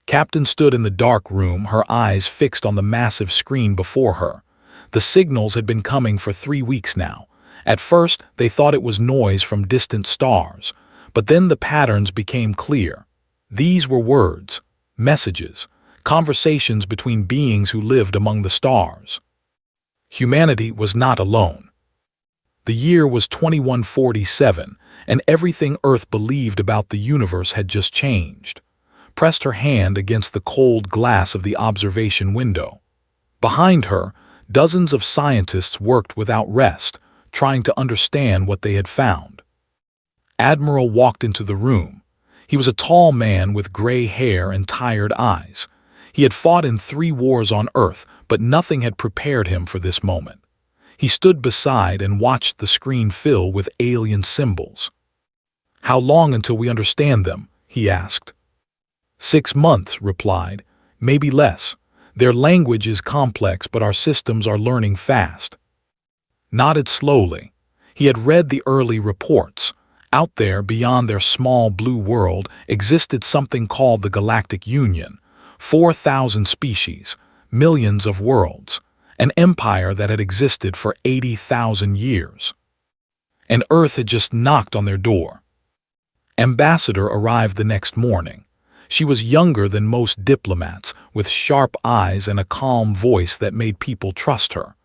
Captain stood in the dark room, her eyes fixed on the massive screen before her. The signals had been coming for 3 weeks now. At first, they thought it was noise from distant stars, but then the patterns became clear. These were words, messages, conversations between beings who lived among the stars. Humanity was not alone. The year was 2147, and everything Earth believed about the universe had just changed. Pressed her hand against the cold glass of the observation window. Behind her, dozens of scientists worked without rest, trying to understand what they had found. Admiral walked into the room. He was a tall man with gray hair and tired eyes. He had fought in 3 wars on Earth, but nothing had prepared him for this moment. He stood beside and watched the screen fill with alien symbols. "How long until we understand them?" he asked. 6 months, replied. "Maybe less. Their language is complex, but our systems are learning fast." Nodded slowly. He had read the early reports. Out there, beyond their small blue world, existed something called the Galactic Union. 4,000 species, millions of worlds, an empire that had existed for 80,000 years. And Earth had just knocked on their door. Ambassador arrived the next morning. She was younger than most diplomats, with sharp eyes and a calm voice that made people trust her.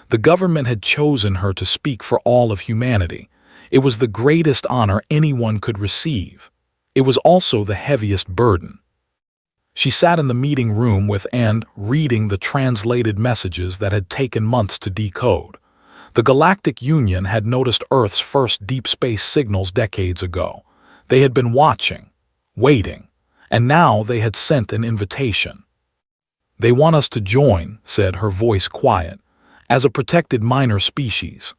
The government had chosen her to speak for all of humanity. It was the greatest honor anyone could receive. It was also the heaviest burden. She sat in the meeting room reading the translated messages that had taken months to decode. The Galactic Union had noticed Earth's first deep space signals decades ago. They had been watching, waiting, and now they had sent an invitation. "They want us to join," said, her voice quiet, "as a protected minor species."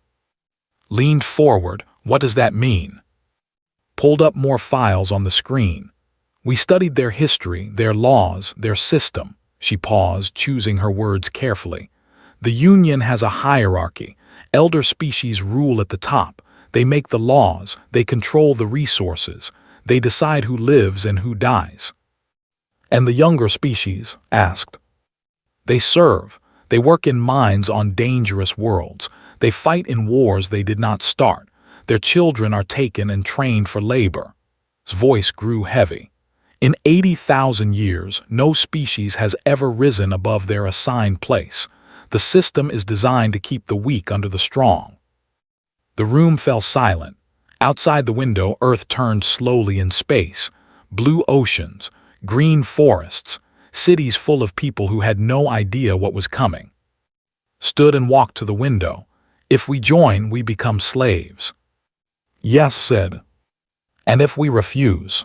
Leaned forward. "What does that mean?" Pulled up more files on the screen. "We studied their history, their laws, their system." She paused, choosing her words carefully. "The Union has a hierarchy. Elder species rule at the top. They make the laws, they control the resources. They decide who lives and who dies." "And the younger species?" asked. "They serve. They work in mines on dangerous worlds. They fight in wars they did not start. Their children are taken and trained for labor." His voice grew heavy. "In 80,000 years, no species has ever risen above their assigned place. The system is designed to keep the weak under the strong." The room fell silent. Outside the window, Earth turned slowly in space. Blue oceans, green forests, cities full of people who had no idea what was coming. Stood and walked to the window. "If we join, we become slaves." "Yes," said. "And if we refuse?"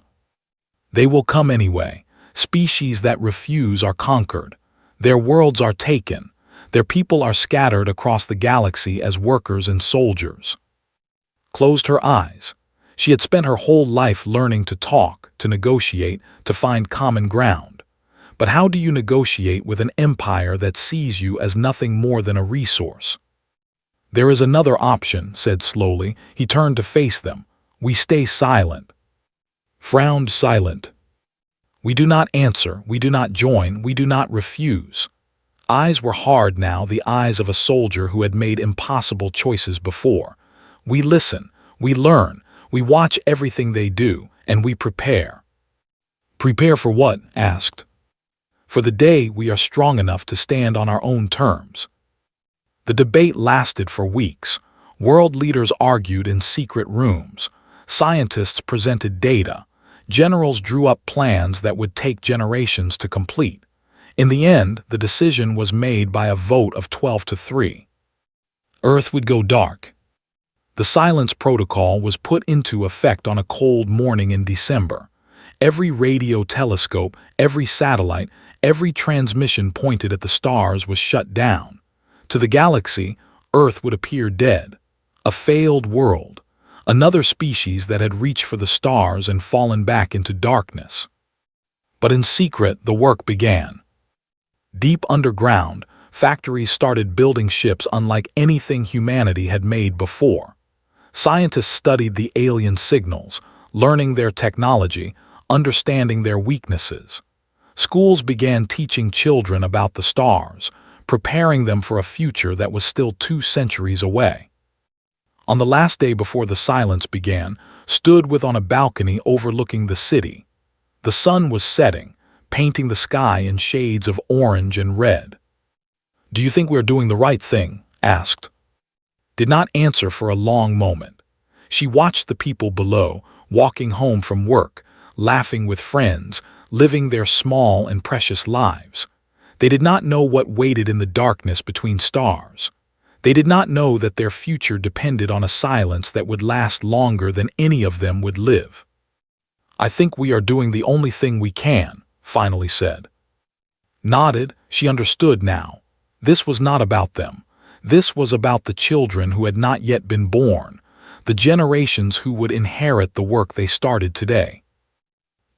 "They will come anyway. Species that refuse are conquered. Their worlds are taken. Their people are scattered across the galaxy as workers and soldiers." Closed her eyes. She had spent her whole life learning to talk, to negotiate, to find common ground. But how do you negotiate with an empire that sees you as nothing more than a resource? "There is another option," said slowly. He turned to face them. "We stay silent." Frowned silent. "We do not answer, we do not join, we do not refuse." Eyes were hard now, the eyes of a soldier who had made impossible choices before. "We listen, we learn, we watch everything they do, and we prepare." "Prepare for what?" asked. "For the day we are strong enough to stand on our own terms." The debate lasted for weeks. World leaders argued in secret rooms. Scientists presented data. Generals drew up plans that would take generations to complete. In the end, the decision was made by a vote of 12-3. Earth would go dark. The silence protocol was put into effect on a cold morning in December. Every radio telescope, every satellite, every transmission pointed at the stars was shut down. To the galaxy, Earth would appear dead. A failed world. Another species that had reached for the stars and fallen back into darkness. But in secret, the work began. Deep underground, factories started building ships unlike anything humanity had made before. Scientists studied the alien signals, learning their technology, understanding their weaknesses. Schools began teaching children about the stars, preparing them for a future that was still 2 centuries away. On the last day before the silence began, stood with on a balcony overlooking the city. The sun was setting, painting the sky in shades of orange and red. "Do you think we're doing the right thing?" asked. Did not answer for a long moment. She watched the people below, walking home from work, laughing with friends, living their small and precious lives. They did not know what waited in the darkness between stars. They did not know that their future depended on a silence that would last longer than any of them would live. "I think we are doing the only thing we can," finally said. Nodded, she understood now. This was not about them. This was about the children who had not yet been born, the generations who would inherit the work they started today.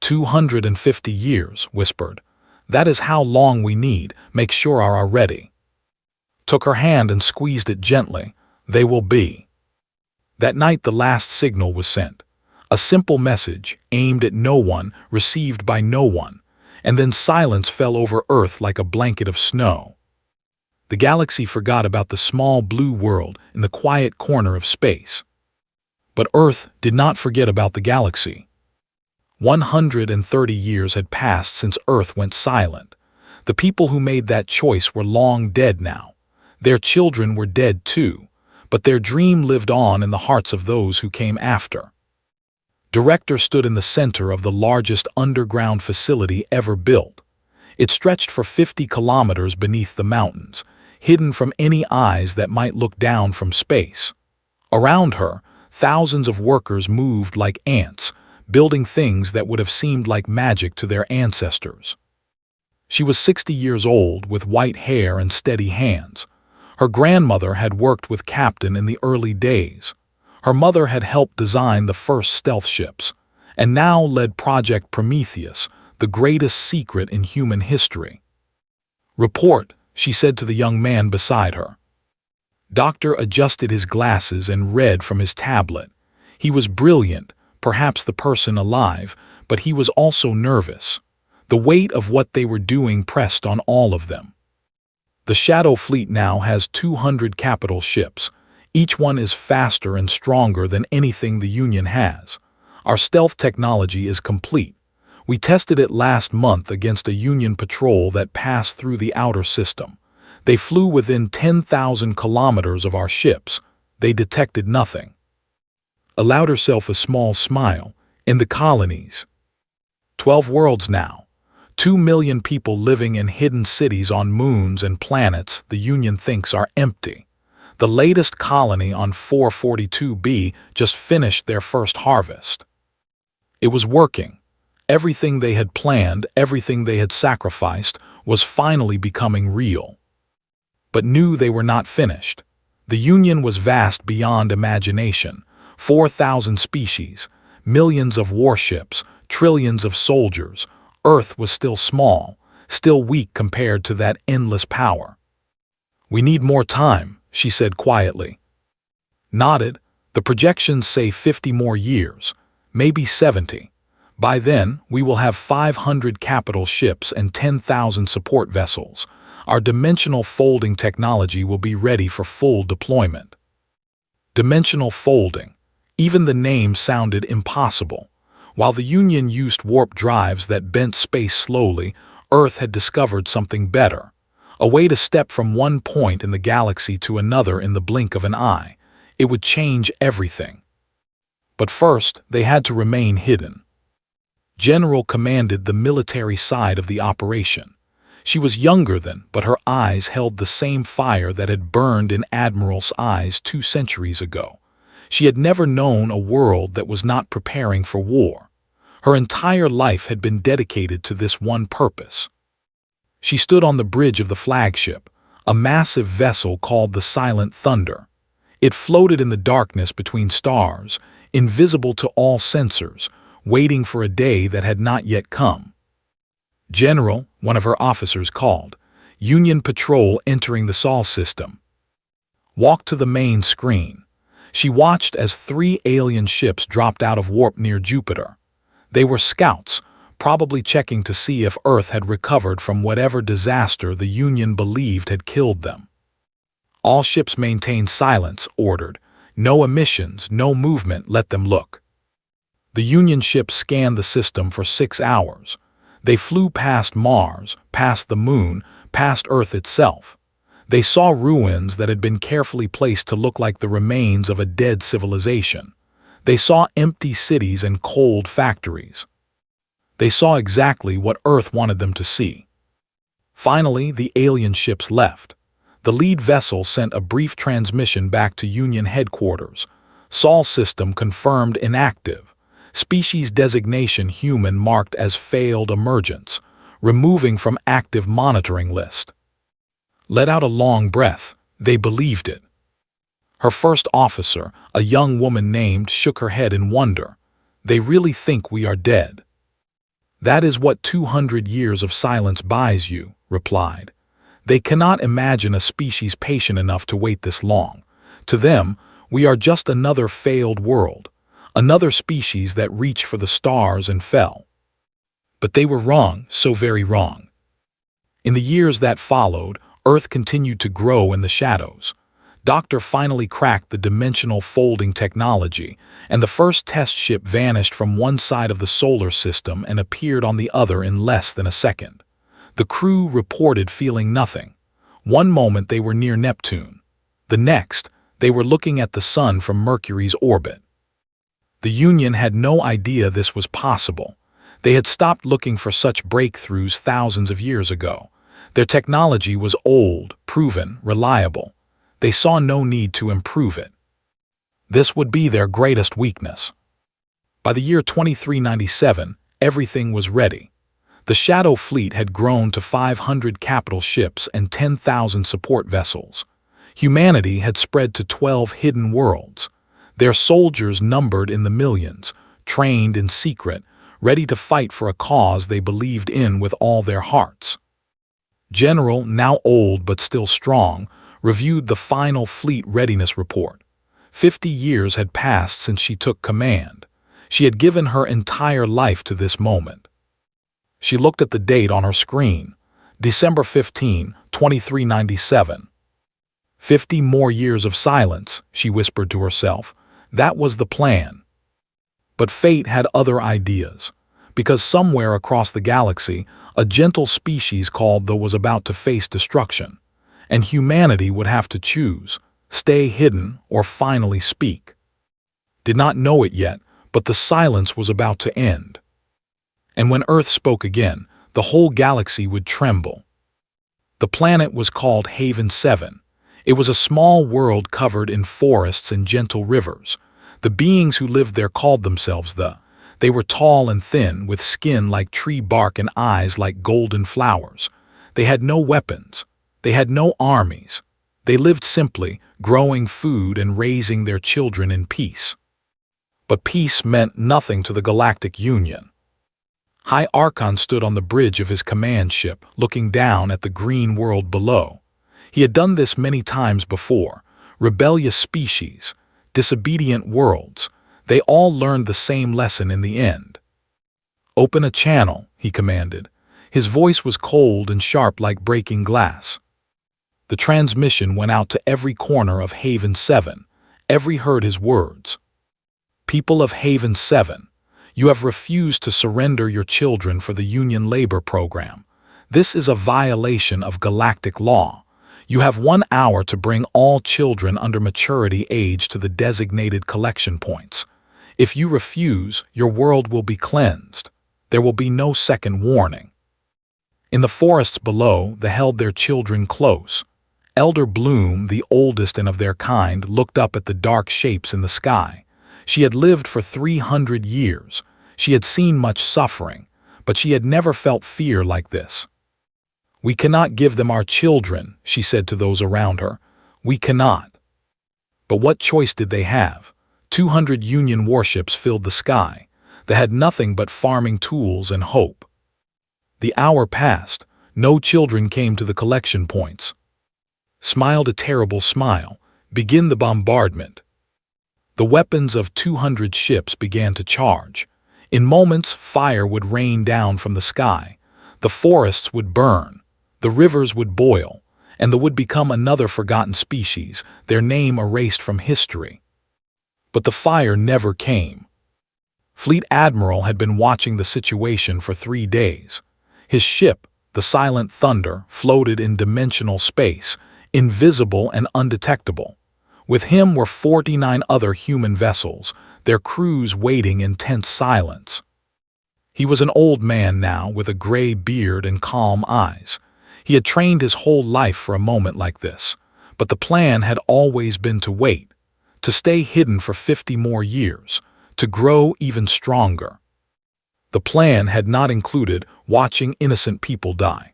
250 years, whispered. "That is how long we need. Make sure are ready." Took her hand and squeezed it gently. "They will be." That night the last signal was sent. A simple message, aimed at no one, received by no one, and then silence fell over Earth like a blanket of snow. The galaxy forgot about the small blue world in the quiet corner of space. But Earth did not forget about the galaxy. 130 years had passed since Earth went silent. The people who made that choice were long dead now. Their children were dead too, but their dream lived on in the hearts of those who came after. Director stood in the center of the largest underground facility ever built. It stretched for 50 kilometers beneath the mountains, hidden from any eyes that might look down from space. Around her, thousands of workers moved like ants, building things that would have seemed like magic to their ancestors. She was 60 years old, with white hair and steady hands. Her grandmother had worked with Captain in the early days. Her mother had helped design the first stealth ships, and now led Project Prometheus, the greatest secret in human history. "Report," she said to the young man beside her. Doctor adjusted his glasses and read from his tablet. He was brilliant, perhaps the person alive, but he was also nervous. The weight of what they were doing pressed on all of them. "The Shadow Fleet now has 200 capital ships. Each one is faster and stronger than anything the Union has. Our stealth technology is complete. We tested it last month against a Union patrol that passed through the outer system. They flew within 10,000 kilometers of our ships. They detected nothing." Allowed herself a small smile. "In the colonies. 12 worlds now. 2 million people living in hidden cities on moons and planets the Union thinks are empty. The latest colony on 442b just finished their first harvest." It was working. Everything they had planned, everything they had sacrificed, was finally becoming real. But knew they were not finished. The Union was vast beyond imagination. 4,000 species, millions of warships, trillions of soldiers. Earth was still small, still weak compared to that endless power. "We need more time," she said quietly. Nodded. "The projections say 50 more years, maybe 70. By then, we will have 500 capital ships and 10,000 support vessels. Our dimensional folding technology will be ready for full deployment." Dimensional folding. Even the name sounded impossible. While the Union used warp drives that bent space slowly, Earth had discovered something better. A way to step from one point in the galaxy to another in the blink of an eye. It would change everything. But first, they had to remain hidden. General commanded the military side of the operation. She was younger than, but her eyes held the same fire that had burned in Admiral's eyes 2 centuries ago. She had never known a world that was not preparing for war. Her entire life had been dedicated to this one purpose. She stood on the bridge of the flagship, a massive vessel called the Silent Thunder. It floated in the darkness between stars, invisible to all sensors, waiting for a day that had not yet come. "General," one of her officers called, "Union patrol entering the Sol system." Walked to the main screen. She watched as 3 alien ships dropped out of warp near Jupiter. They were scouts, probably checking to see if Earth had recovered from whatever disaster the Union believed had killed them. All ships maintain silence, ordered. No emissions, no movement, let them look. The Union ships scanned the system for 6 hours. They flew past Mars, past the Moon, past Earth itself. They saw ruins that had been carefully placed to look like the remains of a dead civilization. They saw empty cities and cold factories. They saw exactly what Earth wanted them to see. Finally, the alien ships left. The lead vessel sent a brief transmission back to Union headquarters. Sol system confirmed inactive. Species designation human marked as failed emergence, removing from active monitoring list. Let out a long breath. They believed it. Her first officer, a young woman named, shook her head in wonder. They really think we are dead. That is what 200 years of silence buys you, replied. They cannot imagine a species patient enough to wait this long. To them, we are just another failed world, another species that reached for the stars and fell. But they were wrong, so very wrong. In the years that followed, Earth continued to grow in the shadows. Doctor finally cracked the dimensional folding technology, and the first test ship vanished from one side of the solar system and appeared on the other in less than a second. The crew reported feeling nothing. One moment they were near Neptune. The next, they were looking at the Sun from Mercury's orbit. The Union had no idea this was possible. They had stopped looking for such breakthroughs thousands of years ago. Their technology was old, proven, reliable. They saw no need to improve it. This would be their greatest weakness. By the year 2397, everything was ready. The Shadow Fleet had grown to 500 capital ships and 10,000 support vessels. Humanity had spread to 12 hidden worlds. Their soldiers numbered in the millions, trained in secret, ready to fight for a cause they believed in with all their hearts. General, now old but still strong, reviewed the final fleet readiness report. 50 years had passed since she took command. She had given her entire life to this moment. She looked at the date on her screen, December 15, 2397. 50 more years of silence, she whispered to herself. That was the plan. But fate had other ideas, because somewhere across the galaxy, a gentle species called the was about to face destruction, and humanity would have to choose, stay hidden or finally speak. Did not know it yet, but the silence was about to end. And when Earth spoke again, the whole galaxy would tremble. The planet was called Haven 7. It was a small world covered in forests and gentle rivers. The beings who lived there called themselves the. They were tall and thin, with skin like tree bark and eyes like golden flowers. They had no weapons. They had no armies. They lived simply, growing food and raising their children in peace. But peace meant nothing to the Galactic Union. High Archon stood on the bridge of his command ship, looking down at the green world below. He had done this many times before. Rebellious species, disobedient worlds, they all learned the same lesson in the end. "Open a channel," he commanded. His voice was cold and sharp like breaking glass. The transmission went out to every corner of Haven 7. Every heard his words. "People of Haven 7, you have refused to surrender your children for the Union labor program. This is a violation of galactic law. You have 1 hour to bring all children under maturity age to the designated collection points. If you refuse, your world will be cleansed. There will be no second warning." In the forests below, they held their children close. Elder Bloom, the oldest and of their kind, looked up at the dark shapes in the sky. She had lived for 300 years. She had seen much suffering, but she had never felt fear like this. "We cannot give them our children," she said to those around her. "We cannot." But what choice did they have? 200 Union warships filled the sky. They had nothing but farming tools and hope. The hour passed. No children came to the collection points. Smiled a terrible smile. Begin the bombardment. The weapons of 200 ships began to charge. In moments, fire would rain down from the sky, the forests would burn, the rivers would boil, and they would become another forgotten species, their name erased from history. But the fire never came. Fleet Admiral had been watching the situation for 3 days. His ship, the Silent Thunder, floated in dimensional space, invisible and undetectable. With him were 49 other human vessels, their crews waiting in tense silence. He was an old man now, with a gray beard and calm eyes. He had trained his whole life for a moment like this, but the plan had always been to wait, to stay hidden for 50 more years, to grow even stronger. The plan had not included watching innocent people die.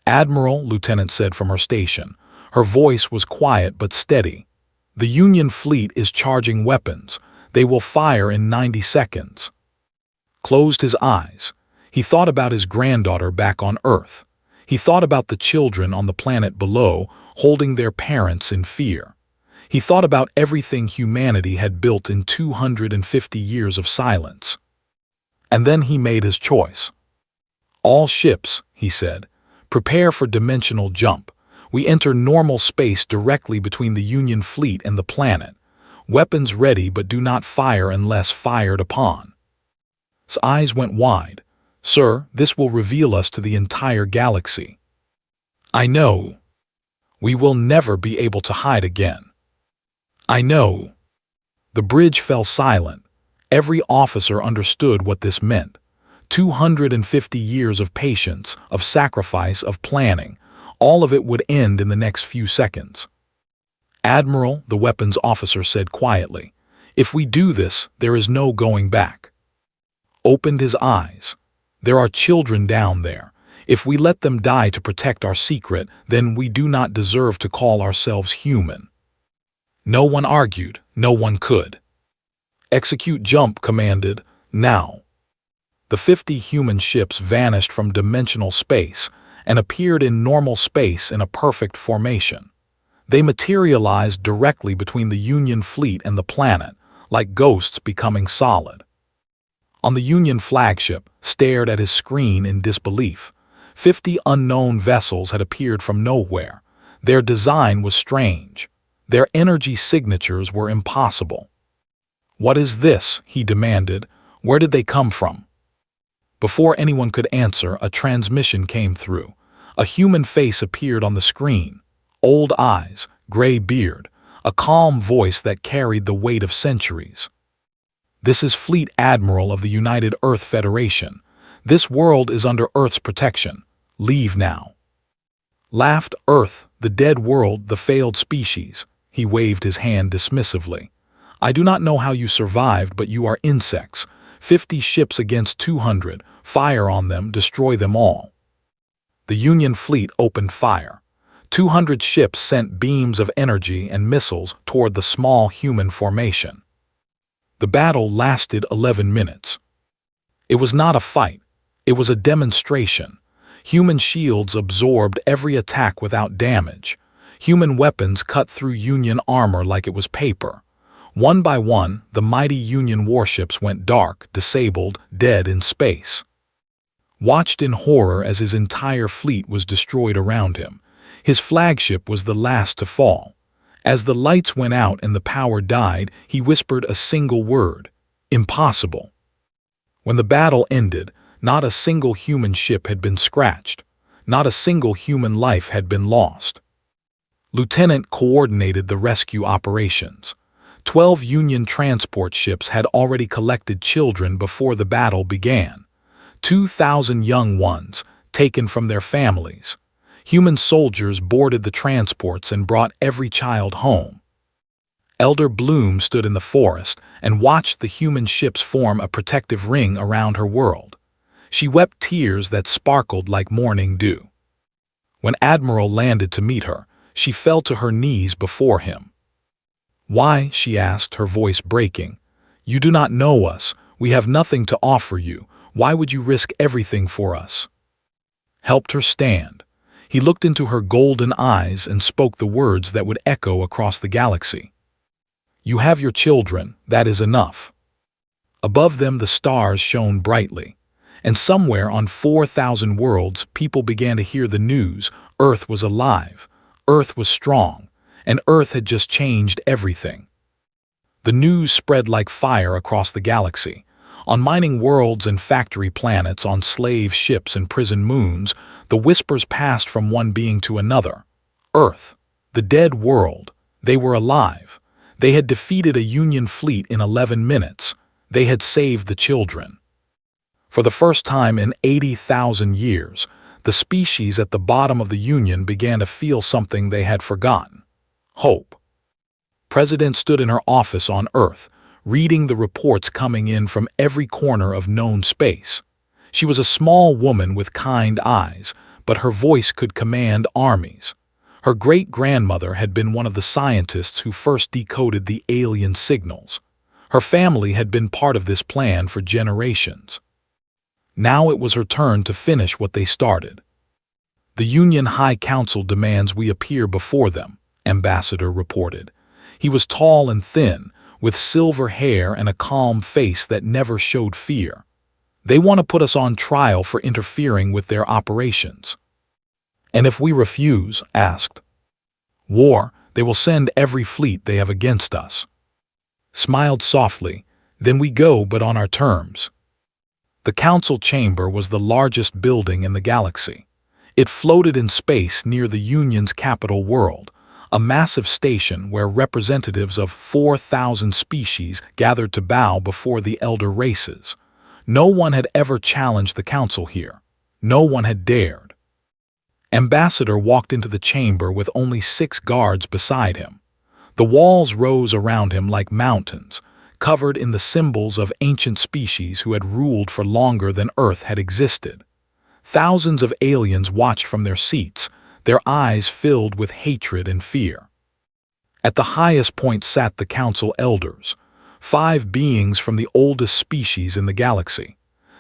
"Admiral," Lieutenant said from her station. Her voice was quiet but steady. "The Union fleet is charging weapons. They will fire in 90 seconds. Closed his eyes. He thought about his granddaughter back on Earth. He thought about the children on the planet below, holding their parents in fear. He thought about everything humanity had built in 250 years of silence. And then he made his choice. "All ships," he said, "prepare for dimensional jump. We enter normal space directly between the Union fleet and the planet. Weapons ready, but do not fire unless fired upon." His eyes went wide. "Sir, this will reveal us to the entire galaxy." "I know. We will never be able to hide again." "I know." The bridge fell silent. Every officer understood what this meant. 250 years of patience, of sacrifice, of planning. All of it would end in the next few seconds. "Admiral," the weapons officer said quietly, "if we do this, there is no going back." Opened his eyes. "There are children down there. If we let them die to protect our secret, then we do not deserve to call ourselves human." No one argued. No one could. "Execute jump," commanded, "now." The 50 human ships vanished from dimensional space and appeared in normal space in a perfect formation. They materialized directly between the Union fleet and the planet, like ghosts becoming solid. On the Union flagship, stared at his screen in disbelief. 50 unknown vessels had appeared from nowhere. Their design was strange. Their energy signatures were impossible. "What is this?" he demanded. "Where did they come from?" Before anyone could answer, a transmission came through. A human face appeared on the screen. Old eyes, gray beard, a calm voice that carried the weight of centuries. "This is Fleet Admiral of the United Earth Federation. This world is under Earth's protection. Leave now." Laughed Earth, the dead world, the failed species. He waved his hand dismissively. "I do not know how you survived, but you are insects. 50 ships against 200. Fire on them, destroy them all." The Union fleet opened fire. 200 ships sent beams of energy and missiles toward the small human formation. The battle lasted 11 minutes. It was not a fight. It was a demonstration. Human shields absorbed every attack without damage. Human weapons cut through Union armor like it was paper. One by one, the mighty Union warships went dark, disabled, dead in space. Watched in horror as his entire fleet was destroyed around him. His flagship was the last to fall. As the lights went out and the power died, he whispered a single word: "Impossible." When the battle ended, not a single human ship had been scratched. Not a single human life had been lost. Lieutenant coordinated the rescue operations. 12 Union transport ships had already collected children before the battle began. 2,000 young ones, taken from their families. Human soldiers boarded the transports and brought every child home. Elder Bloom stood in the forest and watched the human ships form a protective ring around her world. She wept tears that sparkled like morning dew. When Admiral landed to meet her, she fell to her knees before him. "Why?" she asked, her voice breaking. "You do not know us. We have nothing to offer you. Why would you risk everything for us?" Helped her stand. He looked into her golden eyes and spoke the words that would echo across the galaxy. "You have your children. That is enough." Above them the stars shone brightly. And somewhere on 4,000 worlds, people began to hear the news. Earth was alive, Earth was strong, and Earth had just changed everything. The news spread like fire across the galaxy. On mining worlds and factory planets, on slave ships and prison moons, the whispers passed from one being to another. Earth, the dead world, they were alive. They had defeated a Union fleet in 11 minutes. They had saved the children. For the first time in 80,000 years, the species at the bottom of the Union began to feel something they had forgotten: hope. President stood in her office on Earth, reading the reports coming in from every corner of known space. She was a small woman with kind eyes, but her voice could command armies. Her great-grandmother had been one of the scientists who first decoded the alien signals. Her family had been part of this plan for generations. Now it was her turn to finish what they started. The Union High Council demands we appear before them, Ambassador reported. He was tall and thin, with silver hair and a calm face that never showed fear. They want to put us on trial for interfering with their operations. And if we refuse, asked, war, they will send every fleet they have against us. Smiled softly, then we go, but on our terms. The council chamber was the largest building in the galaxy. It floated in space near the Union's capital world, a massive station where representatives of 4,000 species gathered to bow before the elder races. No one had ever challenged the council here. No one had dared. Ambassador walked into the chamber with only 6 guards beside him. The walls rose around him like mountains, covered in the symbols of ancient species who had ruled for longer than Earth had existed. Thousands of aliens watched from their seats, their eyes filled with hatred and fear. At the highest point sat the council elders, 5 beings from the oldest species in the galaxy.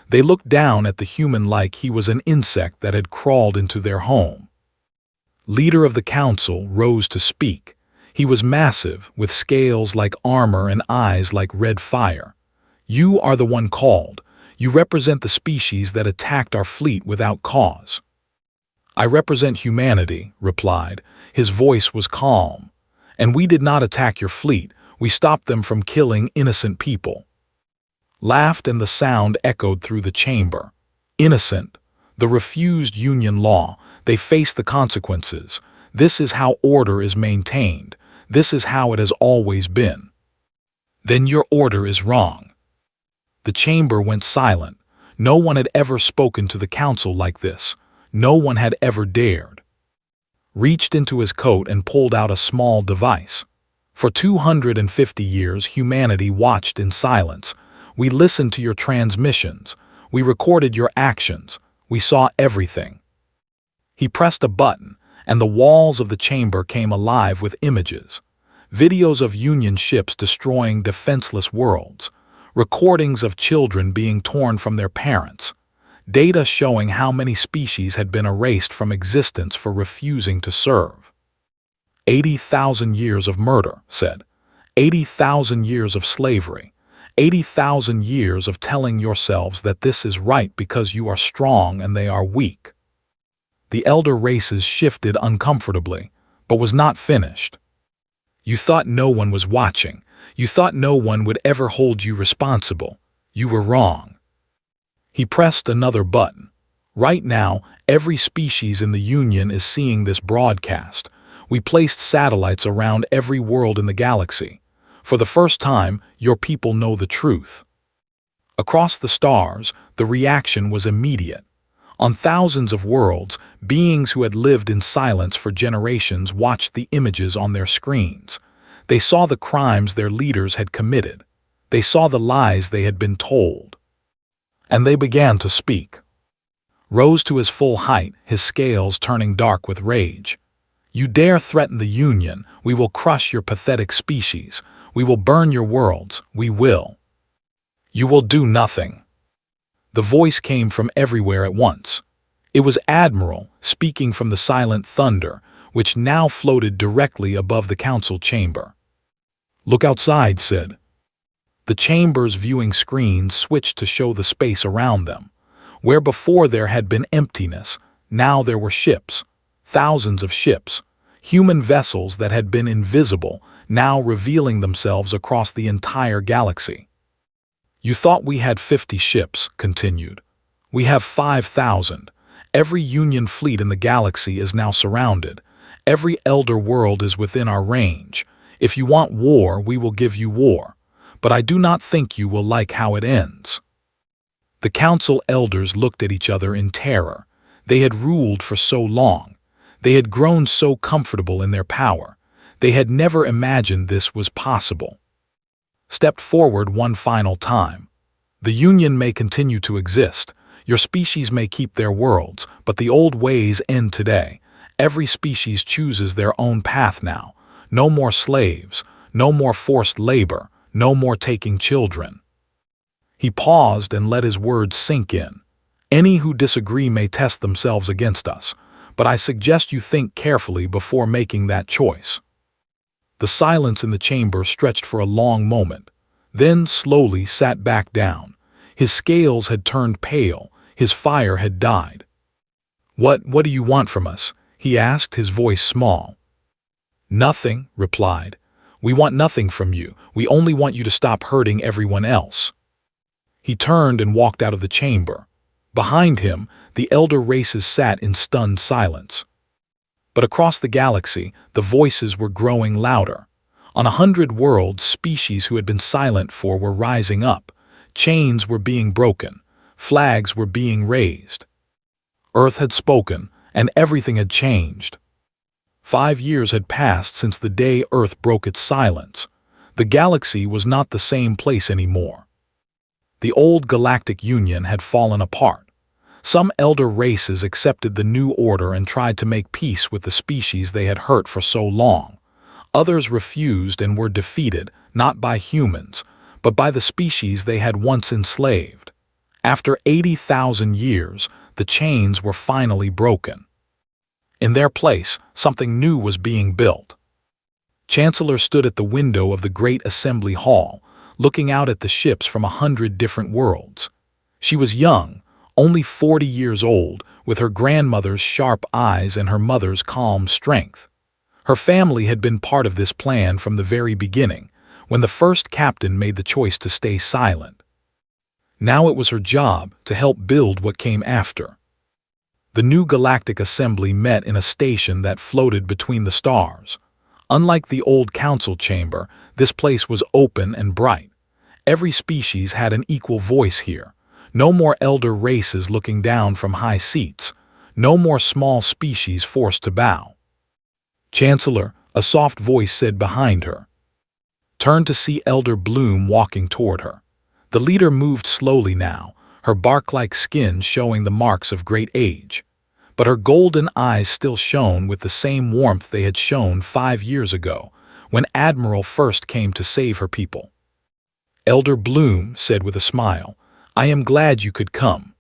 They looked down at the human like he was an insect that had crawled into their home. Leader of the council rose to speak. He was massive, with scales like armor and eyes like red fire. You are the one called. You represent the species that attacked our fleet without cause. I represent humanity, replied. His voice was calm. And we did not attack your fleet. We stopped them from killing innocent people. Laughed, and the sound echoed through the chamber. Innocent. The refused Union law. They face the consequences. This is how order is maintained. This is how it has always been. Then your order is wrong. The chamber went silent. No one had ever spoken to the council like this. No one had ever dared. Reached into his coat and pulled out a small device. For 250 years, humanity watched in silence. We listened to your transmissions. We recorded your actions. We saw everything. He pressed a button, and the walls of the chamber came alive with images. Videos of Union ships destroying defenseless worlds. Recordings of children being torn from their parents. Data showing how many species had been erased from existence for refusing to serve. 80,000 years of murder, said. 80,000 years of slavery. 80,000 years of telling yourselves that this is right because you are strong and they are weak. The elder races shifted uncomfortably, but was not finished. You thought no one was watching. You thought no one would ever hold you responsible. You were wrong. He pressed another button. Right now, every species in the Union is seeing this broadcast. We placed satellites around every world in the galaxy. For the first time, your people know the truth. Across the stars, the reaction was immediate. On thousands of worlds, beings who had lived in silence for generations watched the images on their screens. They saw the crimes their leaders had committed. They saw the lies they had been told. And they began to speak. Rose to his full height, his scales turning dark with rage. You dare threaten the Union, we will crush your pathetic species. We will burn your worlds, we will. You will do nothing. The voice came from everywhere at once. It was Admiral, speaking from the silent thunder, which now floated directly above the council chamber. Look outside, said. The chamber's viewing screens switched to show the space around them. Where before there had been emptiness, now there were ships. Thousands of ships. Human vessels that had been invisible, now revealing themselves across the entire galaxy. You thought we had 50 ships, continued. We have 5,000. Every Union fleet in the galaxy is now surrounded. Every elder world is within our range. If you want war, we will give you war. But I do not think you will like how it ends. The council elders looked at each other in terror. They had ruled for so long. They had grown so comfortable in their power. They had never imagined this was possible. Stepped forward one final time. The Union may continue to exist. Your species may keep their worlds, but the old ways end today. Every species chooses their own path now. No more slaves, no more forced labor, no more taking children. He paused and let his words sink in. Any who disagree may test themselves against us, but I suggest you think carefully before making that choice. The silence in the chamber stretched for a long moment, then slowly sat back down. His scales had turned pale, his fire had died. What do you want from us?" he asked, his voice small. "Nothing," replied. "We want nothing from you. We only want you to stop hurting everyone else." He turned and walked out of the chamber. Behind him, the elder races sat in stunned silence. But across the galaxy, the voices were growing louder. On 100 worlds, species who had been silent were rising up. Chains were being broken. Flags were being raised. Earth had spoken, and everything had changed. 5 years had passed since the day Earth broke its silence. The galaxy was not the same place anymore. The old Galactic Union had fallen apart. Some elder races accepted the new order and tried to make peace with the species they had hurt for so long. Others refused and were defeated, not by humans, but by the species they had once enslaved. After 80,000 years, the chains were finally broken. In their place, something new was being built. Chancellor stood at the window of the Great Assembly Hall, looking out at the ships from 100 different worlds. She was young, only 40 years old, with her grandmother's sharp eyes and her mother's calm strength. Her family had been part of this plan from the very beginning, when the first captain made the choice to stay silent. Now it was her job to help build what came after. The new Galactic Assembly met in a station that floated between the stars. Unlike the old council chamber, this place was open and bright. Every species had an equal voice here. No more elder races looking down from high seats. No more small species forced to bow. "Chancellor," a soft voice said behind her. Turned to see Elder Bloom walking toward her. The leader moved slowly now, her bark-like skin showing the marks of great age. But her golden eyes still shone with the same warmth they had shone 5 years ago, when Admiral first came to save her people. Elder Bloom said with a smile, "I am glad you could come.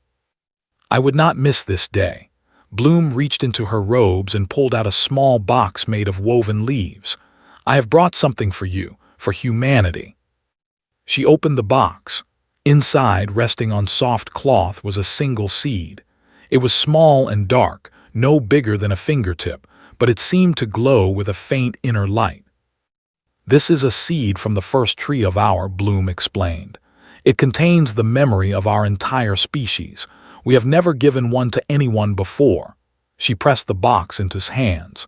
I would not miss this day." Bloom reached into her robes and pulled out a small box made of woven leaves. "I have brought something for you, for humanity." She opened the box. Inside, resting on soft cloth, was a single seed. It was small and dark, no bigger than a fingertip, but it seemed to glow with a faint inner light. "This is a seed from the first tree of our," Bloom explained. "It contains the memory of our entire species. We have never given one to anyone before." She pressed the box into his hands.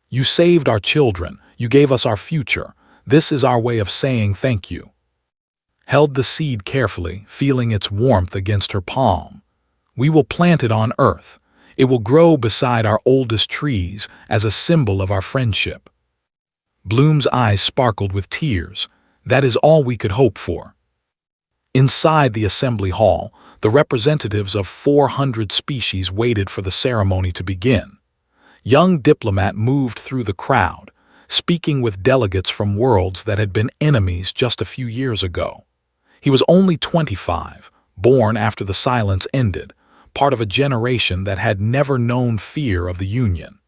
"You saved our children. You gave us our future. This is our way of saying thank you." Held the seed carefully, feeling its warmth against her palm. "We will plant it on Earth. It will grow beside our oldest trees as a symbol of our friendship." Bloom's eyes sparkled with tears. "That is all we could hope for." Inside the assembly hall, the representatives of 400 species waited for the ceremony to begin. Young Diplomat moved through the crowd, speaking with delegates from worlds that had been enemies just a few years ago. He was only 25, born after the silence ended, part of a generation that had never known fear of the Union.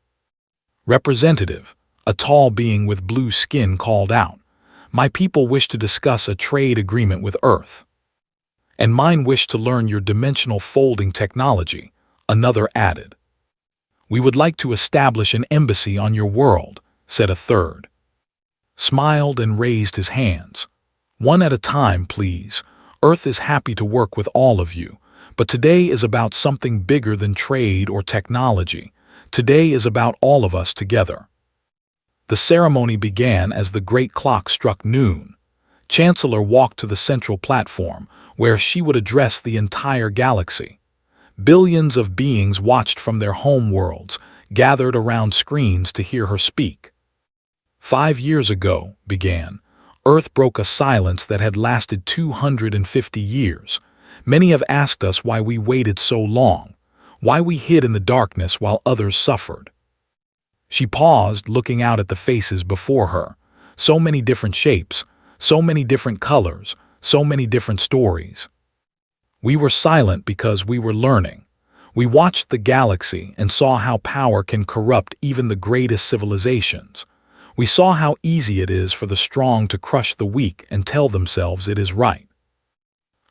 "Representative," a tall being with blue skin called out. My people wish to discuss a trade agreement with Earth. And mine wish to learn your dimensional folding technology, another added. We would like to establish an embassy on your world, said a third. Smiled and raised his hands. One at a time, please. Earth is happy to work with all of you, but today is about something bigger than trade or technology. Today is about all of us together. The ceremony began as the great clock struck noon. Chancellor walked to the central platform, where she would address the entire galaxy. Billions of beings watched from their home worlds, gathered around screens to hear her speak. 5 years ago, began, Earth broke a silence that had lasted 250 years. Many have asked us why we waited so long, why we hid in the darkness while others suffered. She paused, looking out at the faces before her. So many different shapes, so many different colors, so many different stories. We were silent because we were learning. We watched the galaxy and saw how power can corrupt even the greatest civilizations. We saw how easy it is for the strong to crush the weak and tell themselves it is right.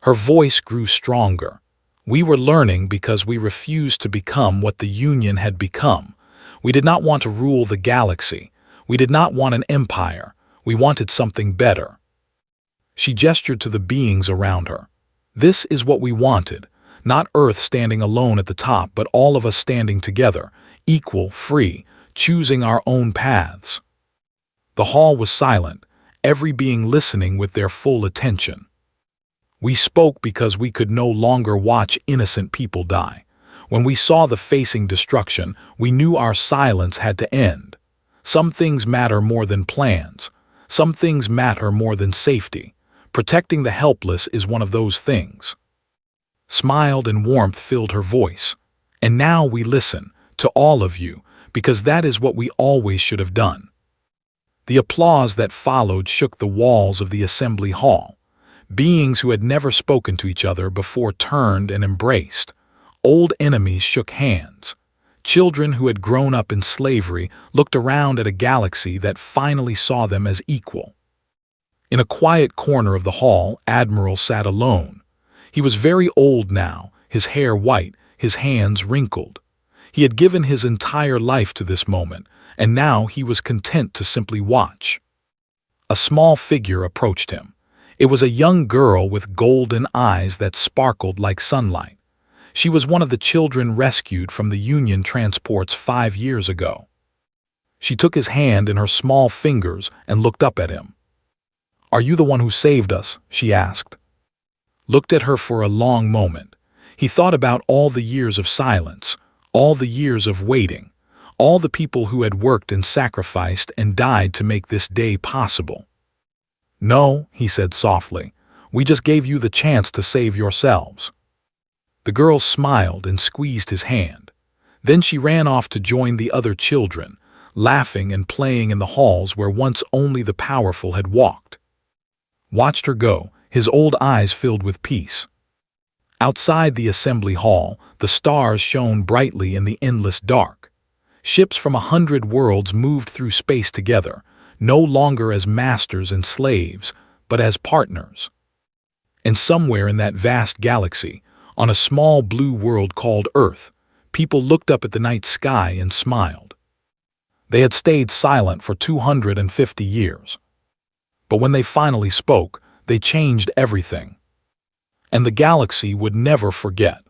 Her voice grew stronger. We were learning because we refused to become what the Union had become. We did not want to rule the galaxy. We did not want an empire. We wanted something better. She gestured to the beings around her. This is what we wanted. Not Earth standing alone at the top, but all of us standing together, equal, free, choosing our own paths. The hall was silent, every being listening with their full attention. We spoke because we could no longer watch innocent people die. When we saw the facing destruction, we knew our silence had to end. Some things matter more than plans. Some things matter more than safety. Protecting the helpless is one of those things. Smiled and warmth filled her voice. And now we listen, to all of you, because that is what we always should have done. The applause that followed shook the walls of the assembly hall. Beings who had never spoken to each other before turned and embraced. Old enemies shook hands. Children who had grown up in slavery looked around at a galaxy that finally saw them as equal. In a quiet corner of the hall, Admiral sat alone. He was very old now, his hair white, his hands wrinkled. He had given his entire life to this moment, and now he was content to simply watch. A small figure approached him. It was a young girl with golden eyes that sparkled like sunlight. She was one of the children rescued from the Union transports 5 years ago. She took his hand in her small fingers and looked up at him. "Are you the one who saved us?" she asked. Looked at her for a long moment. He thought about all the years of silence, all the years of waiting, all the people who had worked and sacrificed and died to make this day possible. "No," he said softly, "we just gave you the chance to save yourselves." The girl smiled and squeezed his hand. Then she ran off to join the other children, laughing and playing in the halls where once only the powerful had walked. Watched her go, his old eyes filled with peace. Outside the assembly hall, the stars shone brightly in the endless dark. Ships from 100 worlds moved through space together, no longer as masters and slaves, but as partners. And somewhere in that vast galaxy, on a small blue world called Earth, people looked up at the night sky and smiled. They had stayed silent for 250 years. But when they finally spoke, they changed everything. And the galaxy would never forget.